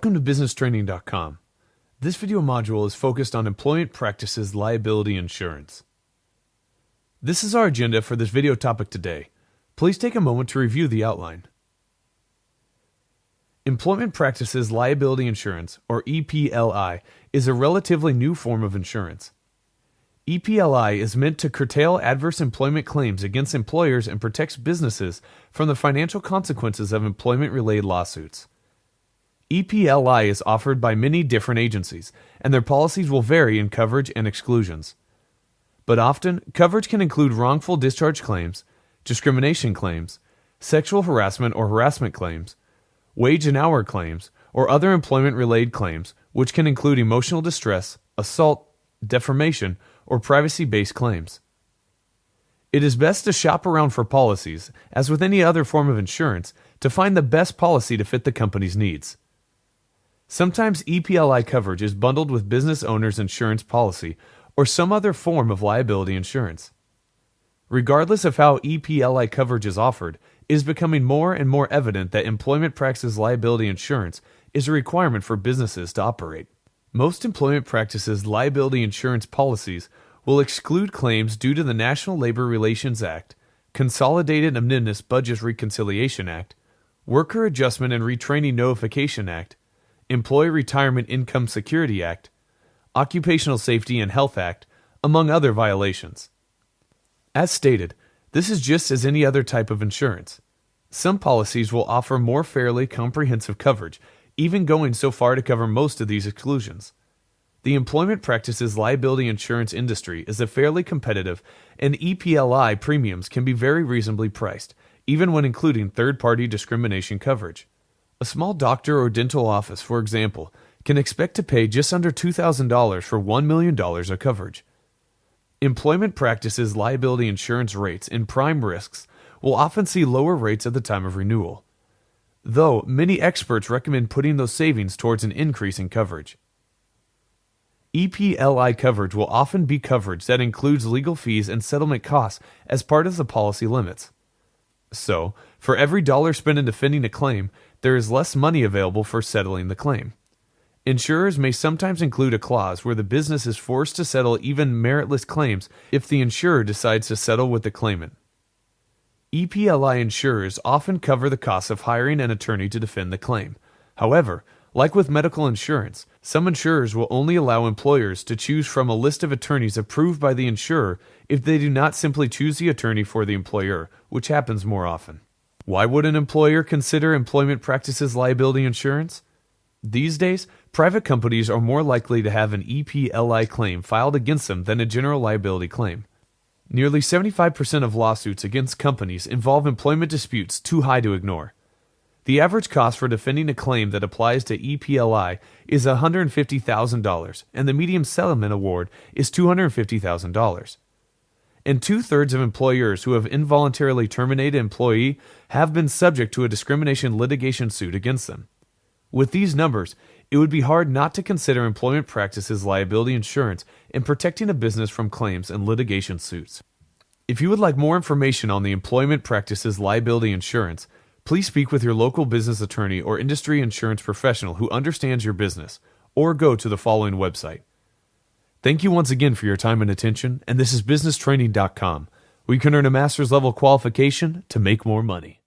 Welcome to BusinessTraining.com. This video module is focused on employment practices liability insurance. This is our agenda for this video topic today. Please take a moment to review the outline. Employment practices liability insurance, or EPLI, is a relatively new form of insurance. EPLI is meant to curtail adverse employment claims against employers and protects businesses from the financial consequences of employment-related lawsuits. EPLI is offered by many different agencies, and their policies will vary in coverage and exclusions. But often, coverage can include wrongful discharge claims, discrimination claims, sexual harassment or harassment claims, wage and hour claims, or other employment-related claims, which can include emotional distress, assault, defamation, or privacy-based claims. It is best to shop around for policies, as with any other form of insurance, to find the best policy to fit the company's needs. Sometimes EPLI coverage is bundled with business owner's insurance policy or some other form of liability insurance. Regardless of how EPLI coverage is offered, it is becoming more and more evident that employment practices liability insurance is a requirement for businesses to operate. Most employment practices liability insurance policies will exclude claims due to the National Labor Relations Act, Consolidated Omnibus Budget Reconciliation Act, Worker Adjustment and Retraining Notification Act, Employee Retirement Income Security Act, Occupational Safety and Health Act, among other violations. As stated, this is just as any other type of insurance. Some policies will offer more fairly comprehensive coverage, even going so far to cover most of these exclusions. The employment practices liability insurance industry is a fairly competitive, and EPLI premiums can be very reasonably priced, even when including third-party discrimination coverage. A small doctor or dental office, for example, can expect to pay just under $2,000 for $1 million of coverage. Employment practices liability insurance rates in prime risks will often see lower rates at the time of renewal, though many experts recommend putting those savings towards an increase in coverage. EPLI coverage will often be coverage that includes legal fees and settlement costs as part of the policy limits. So, for every dollar spent in defending a claim, there is less money available for settling the claim. Insurers may sometimes include a clause where the business is forced to settle even meritless claims if the insurer decides to settle with the claimant. EPLI insurers often cover the costs of hiring an attorney to defend the claim. However, like with medical insurance, some insurers will only allow employers to choose from a list of attorneys approved by the insurer if they do not simply choose the attorney for the employer, which happens more often. Why would an employer consider employment practices liability insurance? These days, private companies are more likely to have an EPLI claim filed against them than a general liability claim. Nearly 75% of lawsuits against companies involve employment disputes too high to ignore. The average cost for defending a claim that applies to EPLI is $150,000, and the median settlement award is $250,000. And two-thirds of employers who have involuntarily terminated an employee have been subject to a discrimination litigation suit against them. With these numbers, it would be hard not to consider employment practices liability insurance in protecting a business from claims and litigation suits. If you would like more information on the employment practices liability insurance, please speak with your local business attorney or industry insurance professional who understands your business, or go to the following website. Thank you once again for your time and attention, and this is BusinessTraining.com, where you can earn a master's level qualification to make more money.